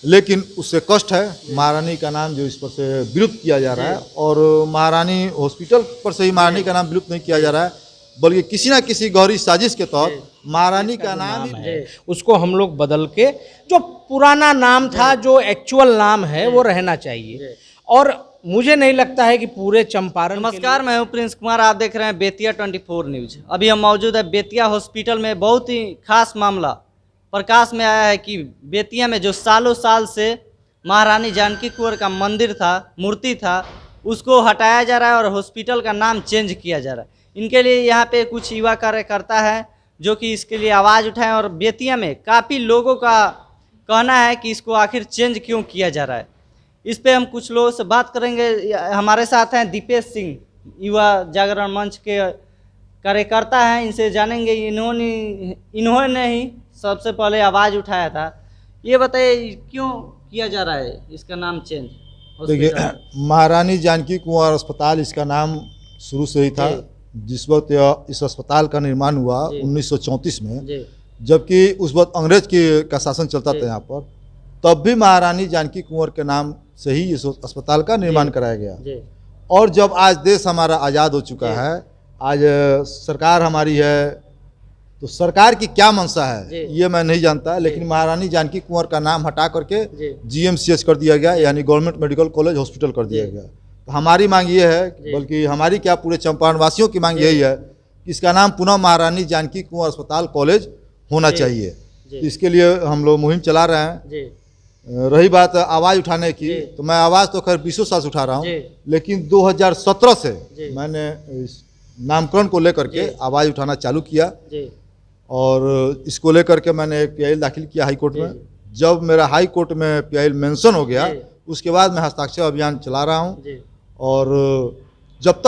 लेकिन उससे कष्ट है। महारानी का नाम जो इस पर से विलुप्त किया जा रहा है, और महारानी हॉस्पिटल पर से ही महारानी का नाम विलुप्त नहीं किया जा रहा है, बल्कि किसी ना किसी गहरी साजिश के तहत महारानी का नाम ही है उसको हम लोग बदल के जो पुराना नाम था, जो एक्चुअल नाम है वो रहना चाहिए। और मुझे नहीं लगता है कि पूरे चंपारण। नमस्कार, मैं हूं प्रिंस कुमार, आप देख रहे हैं बेतिया 24 न्यूज। अभी हम मौजूद है बेतिया हॉस्पिटल में। बहुत ही खास मामला प्रकाश में आया है कि बेतिया में जो सालों साल से महारानी जानकी कुंवर का मंदिर था, मूर्ति था, उसको हटाया जा रहा है और हॉस्पिटल का नाम चेंज किया जा रहा है। इनके लिए यहाँ पे कुछ युवा कार्यकर्ता है जो कि इसके लिए आवाज़ उठाएं, और बेतिया में काफ़ी लोगों का कहना है कि इसको आखिर चेंज क्यों किया जा रहा है। इस पे हम कुछ लोगों से बात करेंगे। हमारे साथ हैं दीपेश सिंह, युवा जागरण मंच के कार्यकर्ता हैं, इनसे जानेंगे। इन्होंने ही सबसे पहले आवाज़ उठाया था। ये बताइए क्यों किया जा रहा है इसका नाम चेंज? देखिए, महारानी जानकी कुंवर अस्पताल इसका नाम शुरू से ही था। जिस वक्त इस अस्पताल का निर्माण हुआ 1934 में, जबकि उस वक्त अंग्रेज का शासन चलता था यहाँ पर, तब भी महारानी जानकी कुंवर के नाम से ही इस अस्पताल का निर्माण कराया गया। और जब आज देश हमारा आज़ाद हो चुका है, आज सरकार हमारी है, तो सरकार की क्या मंशा है ये मैं नहीं जानता, लेकिन महारानी जानकी कुंवर का नाम हटा करके GMCH कर दिया गया, यानी गवर्नमेंट मेडिकल कॉलेज हॉस्पिटल कर दिया गया। तो हमारी मांग ये है, बल्कि हमारी क्या पूरे चंपारण वासियों की मांग यही है कि इसका नाम पुनः महारानी जानकी कुंवर अस्पताल कॉलेज होना चाहिए। तो इसके लिए हम लोग मुहिम चला रहे हैं। रही बात आवाज़ उठाने की, तो मैं आवाज़ तो खैर 20 साल से उठा रहा हूँ, लेकिन 2017 से मैंने इस नामकरण को लेकर के आवाज़ उठाना चालू किया, और इसको लेकर के मैंने एक PIL दाखिल किया हाई कोर्ट में। जब मेरा हाई कोर्ट में PIL मेंशन हो गया, उसके बाद मैं हस्ताक्षर अभियान चला रहा हूँ, और तब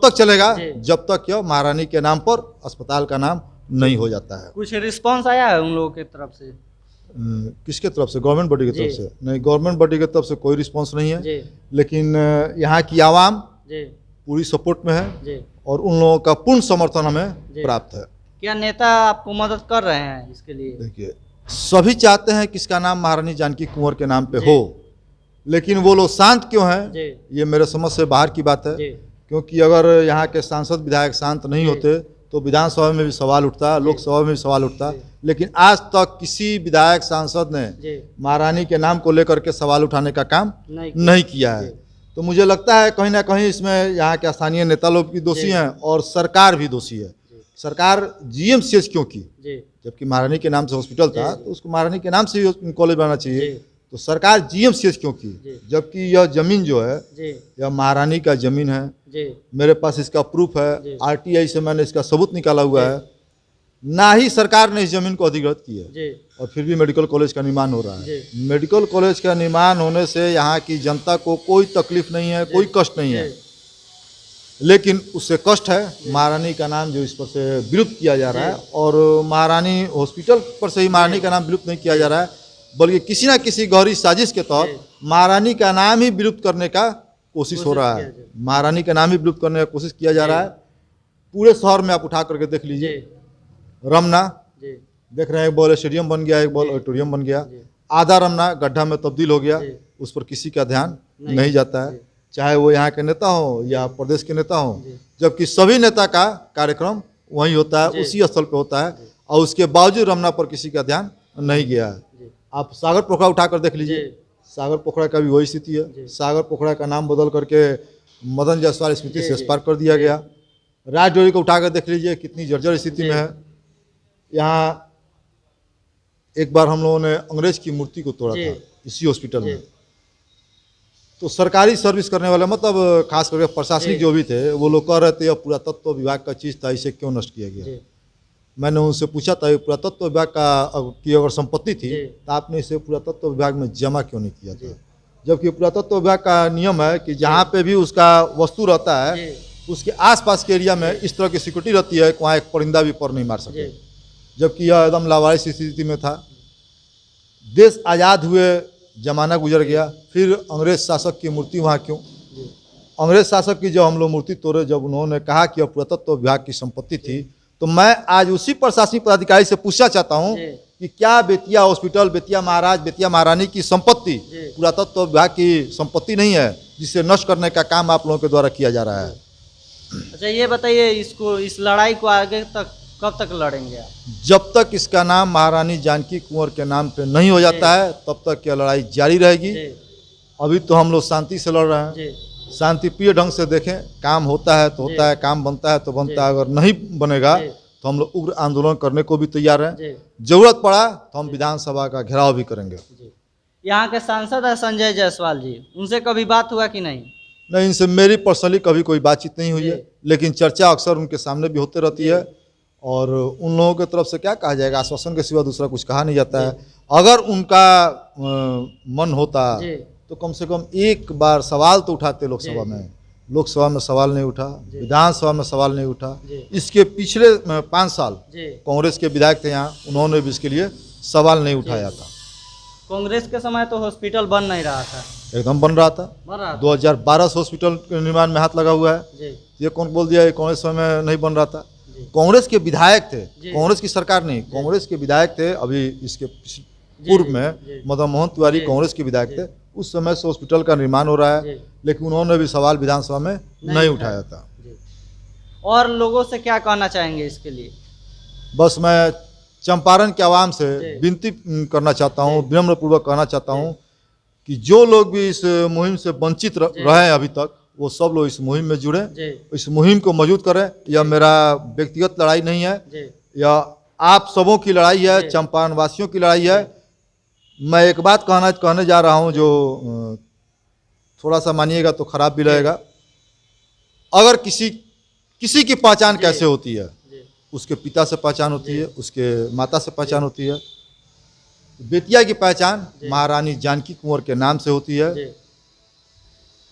तक चलेगा जब तक यह महारानी के नाम पर अस्पताल का नाम नहीं हो जाता है। कुछ रिस्पांस आया है उन लोगों की तरफ से? किसके तरफ से? गवर्नमेंट बॉडी की तरफ से? नहीं, गवर्नमेंट बॉडी की तरफ से कोई रिस्पांस नहीं है, लेकिन यहाँ की आवाम पूरी सपोर्ट में है, और उन लोगों का पूर्ण समर्थन हमें प्राप्त है। क्या नेता आपको मदद कर रहे हैं इसके लिए? देखिए, सभी चाहते हैं कि इसका नाम महारानी जानकी कुंवर के नाम पे हो, लेकिन वो लोग शांत क्यों हैं, ये मेरे समझ से बाहर की बात है। क्योंकि अगर यहाँ के सांसद विधायक शांत नहीं होते तो विधानसभा में भी सवाल उठता, लोकसभा में भी सवाल उठता, लेकिन आज तक किसी विधायक सांसद ने महारानी के नाम को लेकर के सवाल उठाने का काम नहीं किया है। तो मुझे लगता है कहीं ना कहीं इसमें यहाँ के स्थानीय नेता लोग भी दोषी हैं, और सरकार भी दोषी है। सरकार GMCH क्यों की, जबकि महारानी के नाम से हॉस्पिटल था, तो उसको महारानी के नाम से ही कॉलेज बनाना चाहिए। तो सरकार GMCH क्यों की, जबकि यह जमीन जो है यह महारानी का जमीन है। मेरे पास इसका प्रूफ है, RTI से मैंने इसका सबूत निकाला हुआ है। ना ही सरकार ने इस जमीन को अधिग्रहित की है, और फिर भी मेडिकल कॉलेज का निर्माण हो रहा है। मेडिकल कॉलेज का निर्माण होने से यहाँ की जनता को कोई तकलीफ नहीं है, कोई कष्ट नहीं है, लेकिन उससे कष्ट है। महारानी का नाम जो इस पर से विलुप्त किया जा रहा है, और महारानी हॉस्पिटल पर से ही महारानी का नाम विलुप्त नहीं किया जा रहा है, बल्कि किसी ना किसी गहरी साजिश के तहत महारानी का नाम ही विलुप्त करने का कोशिश हो रहा है। महारानी का नाम ही विलुप्त करने का कोशिश किया जा रहा है। पूरे शहर में आप उठा करके देख लीजिए, रमना देख रहे हैं, एक बॉल स्टेडियम बन गया, एक बॉल ऑडिटोरियम बन गया। आधा रमना गड्ढा में तब्दील हो गया, उस पर किसी का ध्यान नहीं जाता है, चाहे वो यहाँ के नेता हो या प्रदेश के नेता हो, जबकि सभी नेता का कार्यक्रम वहीं होता है, उसी स्थल पे होता है, और उसके बावजूद रमना पर किसी का ध्यान नहीं गया है। आप सागर पोखरा उठाकर देख लीजिए, सागर पोखरा का भी वही स्थिति है। सागर पोखरा का नाम बदल करके मदन जायसवाल स्मृति शेष पार्क कर दिया गया। राजडोरी को उठाकर देख लीजिए, कितनी जर्जर स्थिति में है। यहाँ एक बार हम लोगों ने अंग्रेज की मूर्ति को तोड़ा था इसी हॉस्पिटल में। तो सरकारी सर्विस करने वाले, मतलब खास करके प्रशासनिक जो भी थे, वो लोग कह रहे थे यह पुरातत्व विभाग का चीज़ था, इसे क्यों नष्ट किया गया। मैंने उनसे पूछा था पुरातत्व विभाग की अगर संपत्ति थी तो आपने इसे पुरातत्व विभाग में जमा क्यों नहीं किया था, जबकि पुरातत्व विभाग का नियम है कि जहाँ पे भी उसका वस्तु रहता है उसके आसपास के एरिया में इस तरह की सिक्योरिटी रहती है कि वहाँ एक परिंदा भी पर नहीं मार सके, जबकि यह एकदम लावारिस स्थिति में था। देश आज़ाद हुए जमाना गुजर गया, फिर अंग्रेज शासक की मूर्ति वहाँ क्यों? अंग्रेज शासक की जब हम लोग मूर्ति तोड़े, जब उन्होंने कहा कि यह पुरातत्व विभाग की संपत्ति थी, तो मैं आज उसी प्रशासनिक पदाधिकारी से पूछना चाहता हूँ कि क्या बेतिया हॉस्पिटल, बेतिया महाराज, बेतिया महारानी की संपत्ति पुरातत्व विभाग की संपत्ति नहीं है जिसे नष्ट करने का काम आप लोगों के द्वारा किया जा रहा है। अच्छा ये बताइए, इसको इस लड़ाई को आगे तक कब तक लड़ेंगे आप? जब तक इसका नाम महारानी जानकी कुंवर के नाम पे नहीं हो जाता है तब तक यह लड़ाई जारी रहेगी। अभी तो हम लोग शांति से लड़ रहे हैं, शांतिप्रिय ढंग से देखें, काम होता है तो होता है, काम बनता है तो बनता है, अगर नहीं बनेगा तो हम लोग उग्र आंदोलन करने को भी तैयार हैं। जरूरत पड़ा तो हम विधानसभा का घेराव भी करेंगे। यहाँ के सांसद है संजय जायसवाल जी, उनसे कभी बात हुआ कि नहीं? नहीं, इनसे मेरी पर्सनली कभी कोई बातचीत नहीं हुई है, लेकिन चर्चा अक्सर उनके सामने भी होते रहती है और उन लोगों की तरफ से क्या कहा जाएगा, आश्वासन के सिवा दूसरा कुछ कहा नहीं जाता है। अगर उनका मन होता तो कम से कम एक बार सवाल तो उठाते लोकसभा में। लोकसभा में सवाल नहीं उठा, विधानसभा में सवाल नहीं उठा। इसके पिछले 5 साल कांग्रेस के विधायक थे यहाँ, उन्होंने भी इसके लिए सवाल नहीं उठाया था। कांग्रेस के समय तो हॉस्पिटल बन नहीं रहा था, एकदम बन रहा था। 2012 से हॉस्पिटल के निर्माण में हाथ लगा हुआ है। ये कौन बोल दिया कांग्रेस समय नहीं बन रहा था? कांग्रेस के विधायक थे, कांग्रेस की सरकार नहीं, कांग्रेस के विधायक थे। अभी इसके पूर्व में मदन मोहन तिवारी कांग्रेस के विधायक थे, उस समय से हॉस्पिटल का निर्माण हो रहा है, लेकिन उन्होंने भी सवाल विधानसभा में नहीं उठाया था। और लोगों से क्या कहना चाहेंगे इसके लिए? बस मैं चंपारण के आवाम से विनती करना चाहता हूँ, विनम्र पूर्वक कहना चाहता हूँ कि जो लोग भी इस मुहिम से वंचित रहे अभी तक, वो सब लोग इस मुहिम में जुड़े, इस मुहिम को मजबूत करें। यह मेरा व्यक्तिगत लड़ाई नहीं है, यह आप सबों की लड़ाई है, चंपारण वासियों की लड़ाई है। मैं एक बात कहने जा रहा हूँ जो थोड़ा सा मानिएगा तो खराब भी रहेगा। अगर किसी की पहचान कैसे होती है? उसके पिता से पहचान होती है, उसके माता से पहचान होती है। बेतिया की पहचान महारानी जानकी कुंवर के नाम से होती है।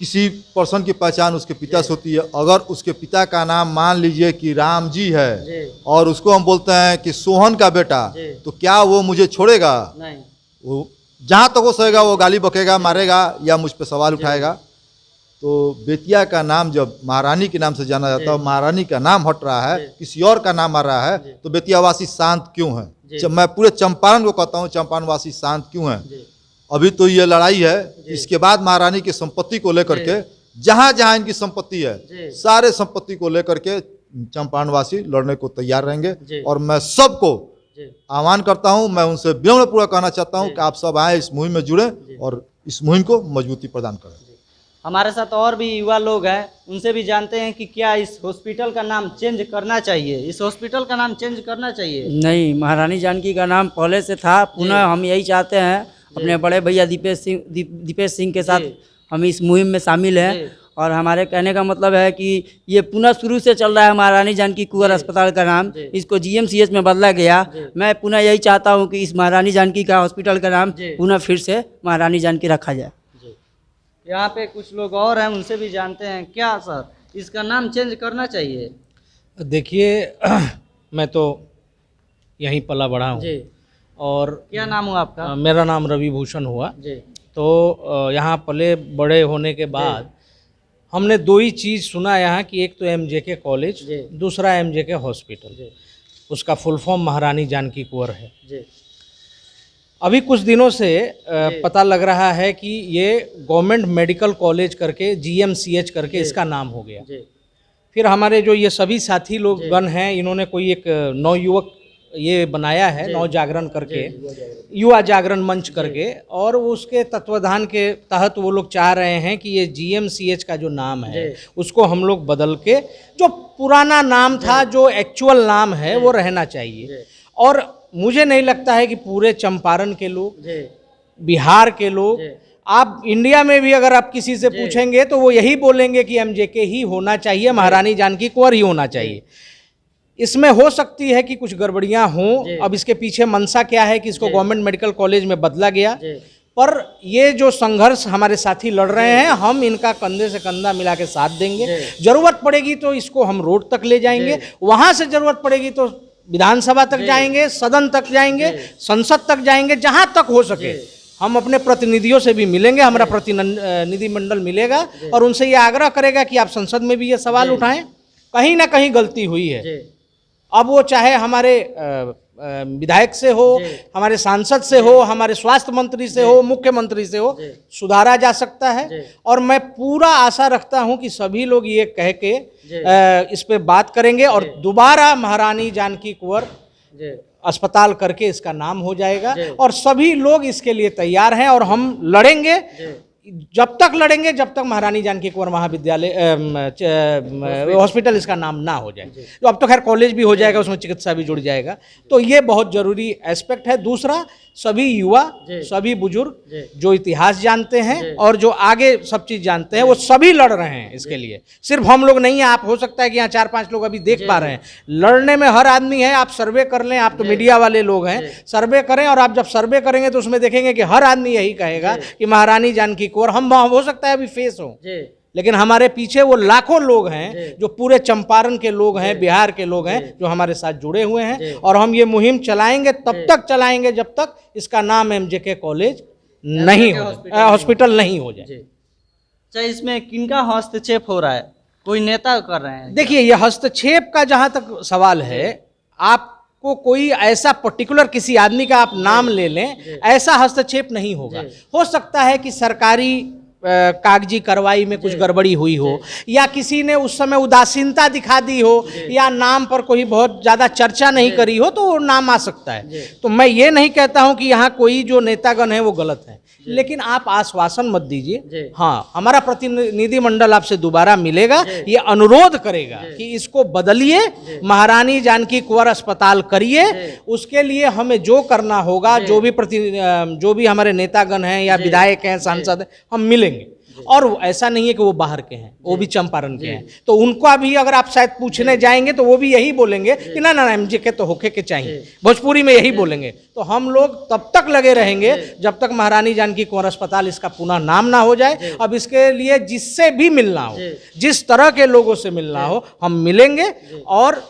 किसी पर्सन की पहचान उसके पिता से होती है। अगर उसके पिता का नाम मान लीजिए कि राम जी है और उसको हम बोलते हैं कि सोहन का बेटा, तो क्या वो मुझे छोड़ेगा? नहीं। वो जहाँ तक हो सकेगा वो गाली बकेगा, मारेगा या मुझ पे सवाल उठाएगा। तो बेतिया का नाम जब महारानी के नाम से जाना जाता है, महारानी का नाम हट रहा है, किसी और का नाम आ रहा है, तो बेतियावासी शांत क्यों है? मैं पूरे चंपारण को कहता हूँ, चंपारण वासी शांत क्यों है? अभी तो ये लड़ाई है, इसके बाद महारानी की संपत्ति को लेकर के, जहाँ जहाँ इनकी संपत्ति है, सारे संपत्ति को लेकर के चंपारण वासी लड़ने को तैयार रहेंगे। और मैं सबको आह्वान करता हूं, मैं उनसे विनम्र पूर्वक कहना चाहता हूं कि आप सब आए, इस मुहिम में जुड़े और इस मुहिम को मजबूती प्रदान करें। हमारे साथ और भी युवा लोग हैं, उनसे भी जानते हैं कि क्या इस हॉस्पिटल का नाम चेंज करना चाहिए? इस हॉस्पिटल का नाम चेंज करना चाहिए? नहीं, महारानी जानकी का नाम पहले से था। पुनः हम यही चाहते हैं, अपने बड़े भैया दीपेश सिंह के साथ हम इस मुहिम में शामिल हैं। और हमारे कहने का मतलब है कि ये पुनः शुरू से चल रहा है महारानी जानकी कुंवर अस्पताल का नाम, इसको GMCH में बदला गया। मैं पुनः यही चाहता हूं कि इस महारानी जानकी का हॉस्पिटल का नाम पुनः फिर से महारानी जानकी रखा जाए। यहाँ पे कुछ लोग और हैं, उनसे भी जानते हैं। क्या सर इसका नाम चेंज करना चाहिए? देखिए मैं तो यहीं पला बढ़ा हूँ। और क्या नाम हुआ आपका? मेरा नाम रवि भूषण हुआ। तो यहाँ पले बड़े होने के बाद हमने 2 ही चीज़ सुना यहाँ कि एक तो MJK कॉलेज, दूसरा MJK हॉस्पिटल। उसका फुल फॉर्म महारानी जानकी कुंवर है। अभी कुछ दिनों से पता लग रहा है कि ये गवर्नमेंट मेडिकल कॉलेज करके GMCH करके इसका नाम हो गया। फिर हमारे जो ये सभी साथी लोग गण हैं, इन्होंने कोई एक नवयुवक ये बनाया है, नव जागरण करके, युवा जागरण मंच करके, और उसके तत्वाधान के तहत वो लोग चाह रहे हैं कि ये GMCH का जो नाम है उसको हम लोग बदल के, जो पुराना नाम था, जो एक्चुअल नाम है, वो रहना चाहिए। और मुझे नहीं लगता है कि पूरे चंपारण के लोग, बिहार के लोग, आप इंडिया में भी अगर आप किसी से पूछेंगे तो वो यही बोलेंगे कि MJK ही होना चाहिए, महारानी जानकी कुंवर ही होना चाहिए। इसमें हो सकती है कि कुछ गड़बड़ियां हों। अब इसके पीछे मंशा क्या है कि इसको गवर्नमेंट मेडिकल कॉलेज में बदला गया, पर ये जो संघर्ष हमारे साथी लड़ रहे हैं, हम इनका कंधे से कंधा मिला के साथ देंगे। जरूरत पड़ेगी तो इसको हम रोड तक ले जाएंगे, वहां से जरूरत पड़ेगी तो विधानसभा तक जाएंगे, सदन तक जाएंगे, संसद तक जाएंगे, जहां तक हो सके। हम अपने प्रतिनिधियों से भी मिलेंगे, हमारा प्रतिनिधि मंडल मिलेगा और उनसे ये आग्रह करेगा कि आप संसद में भी ये सवाल उठाएं। कहीं ना कहीं गलती हुई है। अब वो चाहे हमारे विधायक से हो, हमारे सांसद से हो, हमारे स्वास्थ्य मंत्री से हो, मुख्यमंत्री से हो, सुधारा जा सकता है। और मैं पूरा आशा रखता हूं कि सभी लोग ये कह के इस पे बात करेंगे और दोबारा महारानी जानकी कुंवर अस्पताल करके इसका नाम हो जाएगा। और सभी लोग इसके लिए तैयार हैं और हम लड़ेंगे, जब तक लड़ेंगे जब तक महारानी जानकी कुंवर महाविद्यालय हॉस्पिटल इसका नाम ना हो जाए। तो अब तो खैर कॉलेज भी हो जाएगा, उसमें चिकित्सा भी जुड़ जाएगा, तो ये बहुत जरूरी एस्पेक्ट है। दूसरा, सभी युवा, सभी बुजुर्ग जो इतिहास जानते हैं और जो आगे सब चीज जानते हैं, वो सभी लड़ रहे हैं इसके लिए। सिर्फ हम लोग नहीं है, आप हो सकता है कि यहाँ 4-5 लोग अभी देख पा रहे हैं, लड़ने में हर आदमी है। आप सर्वे कर लें, आप तो मीडिया वाले लोग हैं, सर्वे करें, और आप जब सर्वे करेंगे तो उसमें देखेंगे कि हर आदमी यही कहेगा कि महारानी जानकी कुंवर, हम हो सकता है अभी फेस हो, लेकिन हमारे पीछे वो लाखों लोग हैं जो पूरे चंपारण के लोग हैं, बिहार के लोग हैं, जो हमारे साथ जुड़े हुए हैं। और हम ये मुहिम चलाएंगे, तब तक चलाएंगे जब तक इसका नाम एमजेके कॉलेज नहीं हो, हॉस्पिटल नहीं हो जाए। अच्छा, इसमें किनका हस्तक्षेप हो रहा है? कोई नेता कर रहे हैं? देखिए, ये हस्तक्षेप का जहां तक सवाल है, आपको कोई ऐसा पर्टिकुलर किसी आदमी का आप नाम ले लें, ऐसा हस्तक्षेप नहीं होगा। हो सकता है कि सरकारी कागजी कार्रवाई में कुछ गड़बड़ी हुई हो, या किसी ने उस समय उदासीनता दिखा दी हो, या नाम पर कोई बहुत ज़्यादा चर्चा नहीं करी हो, तो वो नाम आ सकता है। तो मैं ये नहीं कहता हूं कि यहाँ कोई जो नेतागण है वो गलत है, लेकिन आप आश्वासन मत दीजिए। हाँ, हमारा प्रतिनिधि मंडल आपसे दोबारा मिलेगा, ये अनुरोध करेगा कि इसको बदलिए, महारानी जानकी कुंवर अस्पताल करिए। उसके लिए हमें जो करना होगा, जो भी हमारे नेतागण हैं या विधायक हैं, सांसद हैं, हम मिलेंगे। और ऐसा नहीं है कि वो बाहर के हैं, वो भी चंपारण के हैं, तो उनको भी अगर आप शायद पूछने जाएंगे तो वो भी यही बोलेंगे कि ना एमजेके तो होके के चाहिए, भोजपुरी में यही बोलेंगे। तो हम लोग तब तक लगे रहेंगे जब तक महारानी जानकी कुंवर अस्पताल इसका पुनः नाम ना हो जाए। अब इसके लिए जिससे भी मिलना हो, जिस तरह के लोगों से मिलना हो, हम मिलेंगे और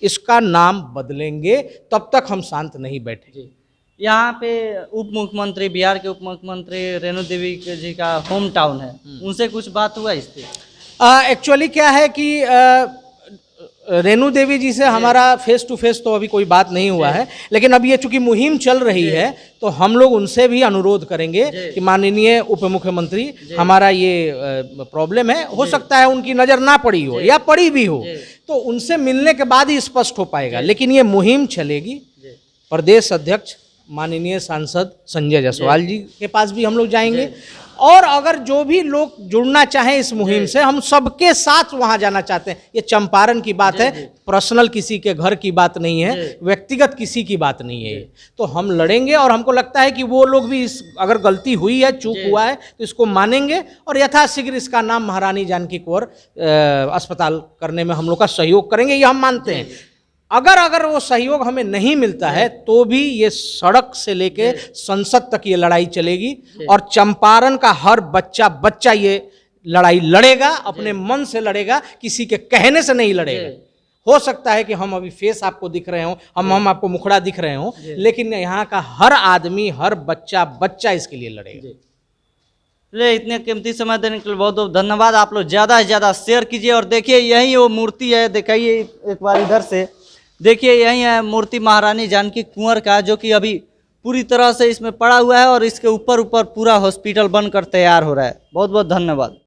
इसका नाम बदलेंगे। तब तक हम शांत नहीं बैठेंगे। यहाँ पे उप मुख्यमंत्री, बिहार के उप मुख्यमंत्री रेणु देवी जी का होम टाउन है, उनसे कुछ बात हुआ इस पे? एक्चुअली क्या है कि रेणु देवी जी से हमारा फेस टू फेस तो अभी कोई बात नहीं हुआ है, लेकिन अब ये चूंकि मुहिम चल रही है तो हम लोग उनसे भी अनुरोध करेंगे कि माननीय उप मुख्यमंत्री, हमारा ये प्रॉब्लम है, हो सकता है उनकी नज़र ना पड़ी हो या पड़ी भी हो, तो उनसे मिलने के बाद ही स्पष्ट हो पाएगा। लेकिन ये मुहिम चलेगी। प्रदेश अध्यक्ष माननीय सांसद संजय जायसवाल जी के पास भी हम लोग जाएंगे, और अगर जो भी लोग जुड़ना चाहें इस मुहिम से, हम सबके साथ वहां जाना चाहते हैं। ये चंपारण की बात है, पर्सनल किसी के घर की बात नहीं है, व्यक्तिगत किसी की बात नहीं है। तो हम लड़ेंगे, और हमको लगता है कि वो लोग भी इस, अगर गलती हुई है, चूक हुआ है, तो इसको मानेंगे और यथाशीघ्र इसका नाम महारानी जानकी कुंवर अस्पताल करने में हम लोग का सहयोग करेंगे, ये हम मानते हैं। अगर वो सहयोग हमें नहीं मिलता है तो भी ये सड़क से लेके संसद तक ये लड़ाई चलेगी, और चंपारण का हर बच्चा ये लड़ाई लड़ेगा, अपने मन से लड़ेगा, किसी के कहने से नहीं लड़ेगा। हो सकता है कि हम अभी फेस आपको दिख रहे हो, हम आपको मुखड़ा दिख रहे हो, लेकिन यहाँ का हर आदमी, हर बच्चा इसके लिए लड़ेगा। ले, इतने कीमती समय देने के लिए बहुत बहुत धन्यवाद। आप लोग ज़्यादा से ज़्यादा शेयर कीजिए। और देखिए, यही वो मूर्ति है, दिखाइए एक बार इधर से, देखिए यही है मूर्ति महारानी जानकी कुंवर का, जो कि अभी पूरी तरह से इसमें पड़ा हुआ है, और इसके ऊपर पूरा हॉस्पिटल बनकर तैयार हो रहा है। बहुत बहुत धन्यवाद।